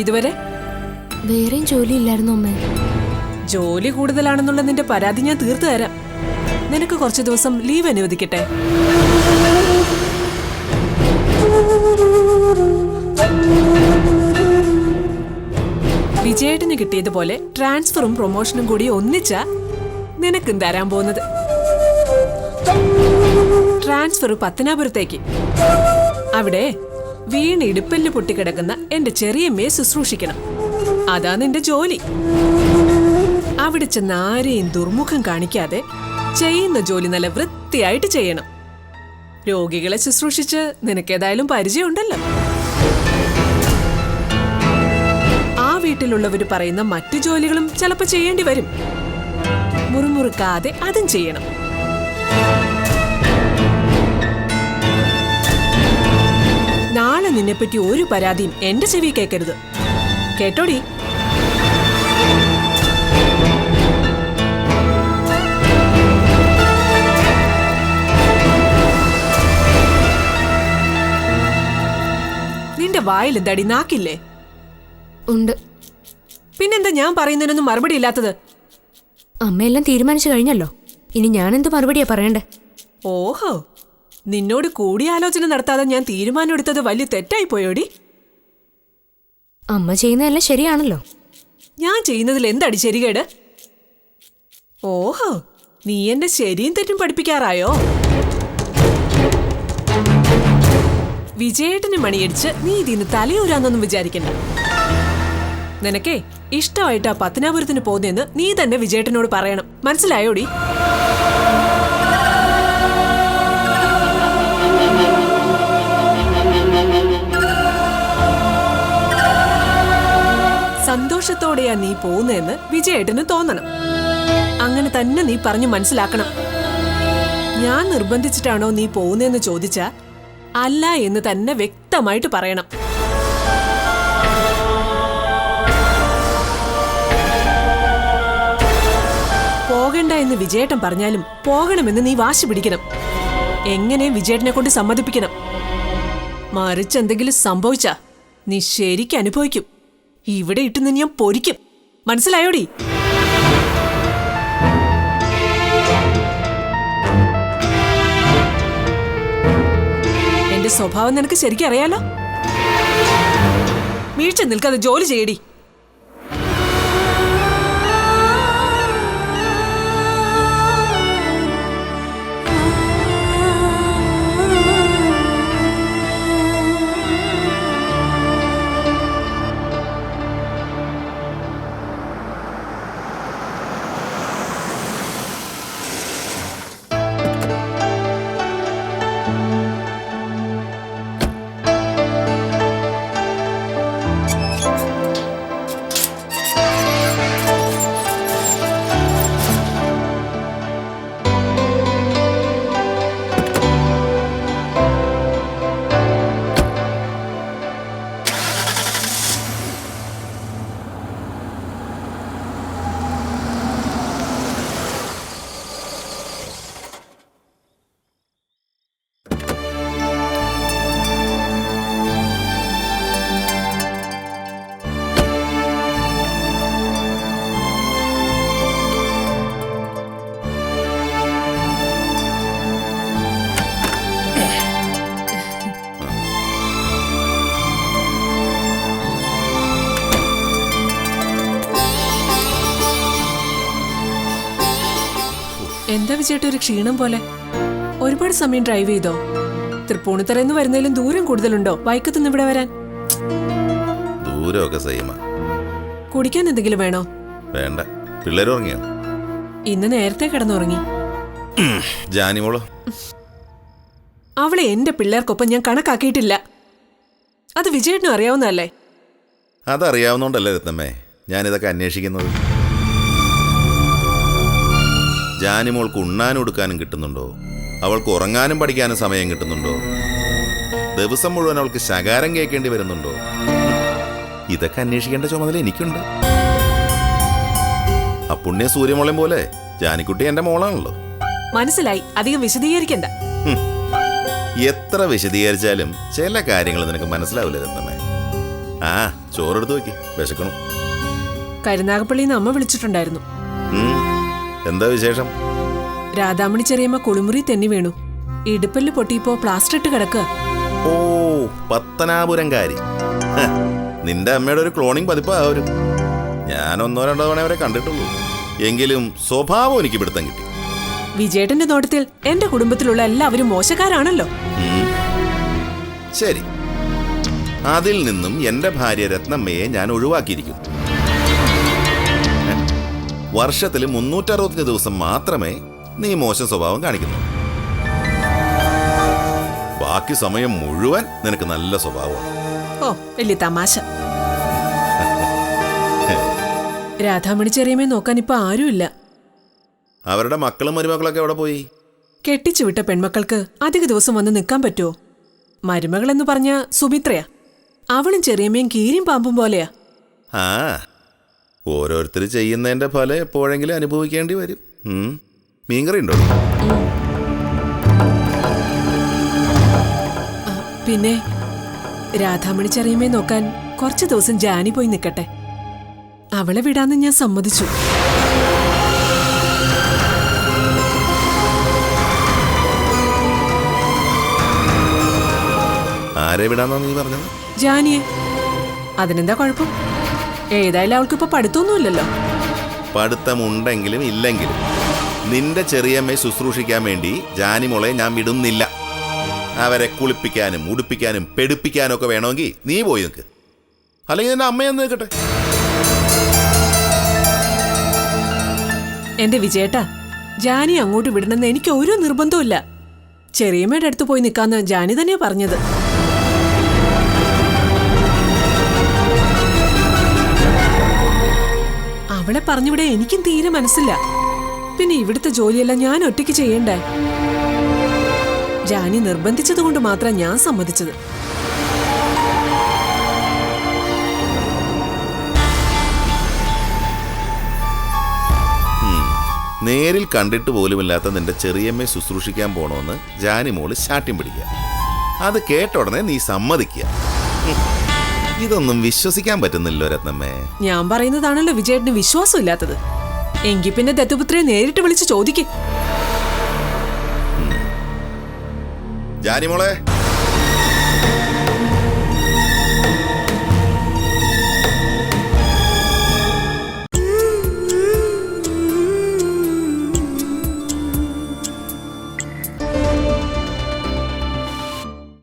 ഇതുവരെ? വേറെയും ജോലി ഇല്ലായിരുന്നു അമ്മേ. ജോലി കൂടുതലാണെന്നുള്ള നിന്റെ പരാതി ഞാൻ തീർത്തു തരാം. നിനക്ക് കുറച്ച് ദിവസം ലീവ് അനുവദിക്കട്ടെ? വിജയേട്ടന് കിട്ടിയതുപോലെ ട്രാൻസ്ഫറും പ്രൊമോഷനും കൂടി ഒന്നിച്ചാ നിനക്കും തരാൻ പോകുന്നത്. ട്രാൻസ്ഫർ പത്തനാപുരത്തേക്ക്. അവിടെ വീണ് ഇടുപ്പല്ല് പൊട്ടിക്കിടക്കുന്ന എന്റെ ചെറിയമ്മയെ ശുശ്രൂഷിക്കണം. അതാ നിന്റെ ജോലി. അവിടെ ചെന്ന് ആരെയും ദുർമുഖം കാണിക്കാതെ ചെയ്യുന്ന ജോലി നല്ല വൃത്തിയായിട്ട് ചെയ്യണം. രോഗികളെ ശുശ്രൂഷിച്ച് നിനക്കേതായാലും പരിചയമുണ്ടല്ലോ. ആ വീട്ടിലുള്ളവര് പറയുന്ന മറ്റു ജോലികളും ചിലപ്പോ ചെയ്യേണ്ടി വരും. മുറുമുറുക്കാതെ അതും ചെയ്യണം. നാളെ നിന്നെപ്പറ്റി ഒരു പരാതിയും എന്റെ ചെവി കേൾക്കരുത്, കേട്ടോടി? നിന്റെ വായിൽ എന്താടി നാക്കില്ലേ? ഉണ്ട്. പിന്നെന്താ ഞാൻ പറയുന്നതിനൊന്നും മറുപടി ഇല്ലാത്തത്? അമ്മയെല്ലാം തീരുമാനിച്ചു കഴിഞ്ഞല്ലോ. ഇനി ഞാനെന്ത് മറുപടിയാ പറയണ്ടേ? ഓഹോ, നിന്നോട് കൂടിയാലോചന നടത്താതെ ഞാൻ തീരുമാനം എടുത്തത് വലിയ തെറ്റായി പോയോടി. അമ്മ ചെയ്യുന്നതെല്ലാം ശരിയാണല്ലോ. ഞാൻ ചെയ്യുന്നതിൽ എന്തടി ശരികേട്? ഓഹോ, നീ എന്നെ ശരിയും തെറ്റും പഠിപ്പിക്കാറായോ? വിജയേട്ടന് മണിയടിച്ച് നീ ഇതിന് തലയൂരാന്നൊന്നും വിചാരിക്കണ്ട. നിനക്കേ ഇഷ്ടമായിട്ടാ പത്തനാപുരത്തിന് പോകുന്നതെന്ന് നീ തന്നെ വിജയേട്ടനോട് പറയണം. മനസ്സിലായോടി? സന്തോഷത്തോടെയാ നീ പോകുന്നതെന്ന് വിജയേട്ടന് തോന്നണം. അങ്ങനെ തന്നെ നീ പറഞ്ഞു മനസ്സിലാക്കണം. ഞാൻ നിർബന്ധിച്ചിട്ടാണോ നീ പോകുന്നതെന്ന് ചോദിച്ചാ അല്ല എന്ന് തന്നെ വ്യക്തമായിട്ട് പറയണം. പോകണ്ട എന്ന് വിജയേട്ടൻ പറഞ്ഞാലും പോകണമെന്ന് നീ വാശി പിടിക്കണം. എങ്ങനെ വിജയേട്ടനെ കൊണ്ട് സമ്മതിപ്പിക്കണം. മറിച്ച് എന്തെങ്കിലും സംഭവിച്ചാ നീ ശരിക്കും അനുഭവിക്കും. ഇവിടെ ഇട്ട് നിന്ന് ഞാൻ പൊരിക്കും. മനസ്സിലായോടി? എന്റെ സ്വഭാവം നിനക്ക് ശരിക്കും അറിയാലോ. വീഴ്ച നിൽക്കാതെ ജോലി ചെയ്യടി. എന്താ വിജയേട്ട ഒരു ക്ഷീണം പോലെ? ഒരുപാട് സമയം ഡ്രൈവ് ചെയ്തോ? തൃപ്പൂണിത്തറന്ന് വരുന്നതിലും ദൂരം കൂടുതലുണ്ടോ വൈക്കത്തുനിന്ന് ഇവിടെ വരാൻ? ദൂരമൊക്കെ സൈമ. കുടിക്കാൻ എന്തെങ്കിലും വേണോ? വേണ്ട. പിള്ളേർ ഉറങ്ങിയോ? ഇന്ന് നേരത്തെ കിടന്നുറങ്ങി. ജാനിമോളോ? അവളെ എന്റെ പിള്ളേർക്കൊപ്പം ഞാൻ കണക്കാക്കിയിട്ടില്ല. അത് വിജയേട്ടനും അറിയാവുന്നതല്ലേ? അതറിയാവുന്നോണ്ടല്ലേ രത്നമ്മേ ഞാനിതൊക്കെ അന്വേഷിക്കുന്നത്. ജാനിമോൾക്ക് ഉണ്ണാനും ഉടുക്കാനും കിട്ടുന്നുണ്ടോ? അവൾക്ക് ഉറങ്ങാനും പഠിക്കാനും സമയം കിട്ടുന്നുണ്ടോ? ദിവസം മുഴുവൻ അവൾക്ക് ശകാരം കേൾക്കേണ്ടി വരുന്നുണ്ടോ? ഇതൊക്കെ അന്വേഷിക്കേണ്ട ചുമതല എനിക്കുണ്ട്. ആ പുണ്യ സൂര്യമോളെയും പോലെ ജാനിക്കുട്ടി എന്റെ മോളാണല്ലോ. മനസ്സിലായി, അധികം വിശദീകരിക്കണ്ട. എത്ര വിശദീകരിച്ചാലും ചില കാര്യങ്ങൾ നിനക്ക് മനസ്സിലാവില്ല രത്നമ്മേ. ആ ചോറെടുത്ത് വെക്ക്, വിശക്കണം. കരുനാഗപ്പള്ളിന്ന് അമ്മ വിളിച്ചിട്ടുണ്ടായിരുന്നു. എന്താ വിശേഷം? രാധാമണി ചെറിയമ്മ കുളിമുറി തെന്നി വീണു. ഇടുപ്പല്ല് പൊട്ടിയപ്പോ പ്ലാസ്റ്റർ ഇട്ട് കിടക്കുക. ഓ, പത്തനാപുരംകാരി. നിന്റെ അമ്മയുടെ ഒരു ക്ലോണിംഗ് പതിപ്പാ അവരും. ഞാൻ 1-2 തവണ അവരെ കണ്ടിട്ടുള്ളൂ. എങ്കിലും സ്വഭാവം എനിക്ക് പിടുത്തം കിട്ടി. വിജയേട്ടന്റെ നോട്ടത്തിൽ എന്റെ കുടുംബത്തിലുള്ള എല്ലാവരും മോശക്കാരാണല്ലോ. ശരി, അതിൽ നിന്നും എന്റെ ഭാര്യ രത്നമ്മയെ ഞാൻ ഒഴിവാക്കിയിരിക്കുന്നു. വർഷത്തിൽ 365 ദിവസം മാത്രമേ നീ മോശം സ്വഭാവം കാണിക്കുന്നു. ബാക്കി സമയം മുഴുവൻ നിനക്ക് നല്ല സ്വഭാവമാണ്. ഓ, വലിയ തമാശ. രാധാമണി ചെറിയമ്മയെ നോക്കാൻ ഇപ്പൊ ആരുമില്ല. അവരുടെ മക്കളും മരുമക്കളൊക്കെ എവിടെ പോയി? കെട്ടിച്ചുവിട്ട പെൺമക്കൾക്ക് അധിക ദിവസം വന്ന് നിൽക്കാൻ പറ്റുമോ? മരുമകളെന്ന് പറഞ്ഞ സുമിത്രയാ. അവളും ചെറിയമ്മയും കീരിയും പാമ്പും പോലെയാ. ആ, ഓരോരുത്തർ ചെയ്യുന്നതിന്റെ ഫലം എപ്പോഴെങ്കിലും അനുഭവിക്കേണ്ടി വരും. മീൻകറി ഉണ്ടോ? പിന്നെ രാധാമണി ചെറിയമ്മയെ നോക്കാൻ കുറച്ചു ദിവസം ജാനി പോയി നിൽക്കട്ടെ. അവളെ വിടാന്ന് ഞാൻ സമ്മതിച്ചു. ആരെ വിടാന്നാ നീ പറഞ്ഞത്? ജാനിയെ. അതിനെന്താ കുഴപ്പം? ഏതായാലും അവൾക്കിപ്പോ പഠിത്തമൊന്നുമില്ലല്ലോ. പഠിത്തമുണ്ടെങ്കിലും ഇല്ലെങ്കിലും നിന്റെ ചെറിയമ്മയെ ശുശ്രൂഷിക്കാൻ വേണ്ടി ജാനിമോളെ ഞാൻ വിടുന്നില്ല. അവരെ കുളിപ്പിക്കാനും ഉടുപ്പിക്കാനും പെടുപ്പിക്കാനും ഒക്കെ വേണമെങ്കിൽ നീ പോയി നിൽക്ക്. അല്ലെങ്കിൽ നിന്റെ അമ്മയെന്ന് നിൽക്കട്ടെ. എന്റെ വിജയേട്ടാ, ജാനി അങ്ങോട്ട് വിടണമെന്ന് എനിക്ക് ഒരു നിർബന്ധമില്ല. ചെറിയമ്മയുടെ അടുത്ത് പോയി നിൽക്കാന്ന് ജാനി തന്നെയാ പറഞ്ഞത്. അവളെ പറഞ്ഞിവിടെ എനിക്കും തീരെ മനസ്സില്ല. പിന്നെ ഇവിടുത്തെ ജോലിയെല്ലാം ഞാൻ ഒറ്റയ്ക്ക് ചെയ്യണ്ടേ? ജാനി നിർബന്ധിച്ചതുകൊണ്ട് മാത്രം ഞാൻ സമ്മതിച്ചത്. നേരിൽ കണ്ടിട്ട് പോലുമില്ലാത്ത നിന്റെ ചെറിയമ്മയെ ശുശ്രൂഷിക്കാൻ പോണോന്ന് ജാനിമോള് ശാഠ്യം പിടിക്കുക. അത് കേട്ട ഉടനെ നീ സമ്മതിക്കുക. ഇതൊന്നും വിശ്വസിക്കാൻ പറ്റുന്നില്ലോ രത്നമ്മേ. ഞാൻ പറയുന്നതാണല്ലോ വിജയേട്ടന് വിശ്വാസം ഇല്ലാത്തത്. എങ്കിൽ പിന്നെ ദത്തുപുത്രയെ നേരിട്ട് വിളിച്ച് ചോദിക്കും. ജാനിമോളെ,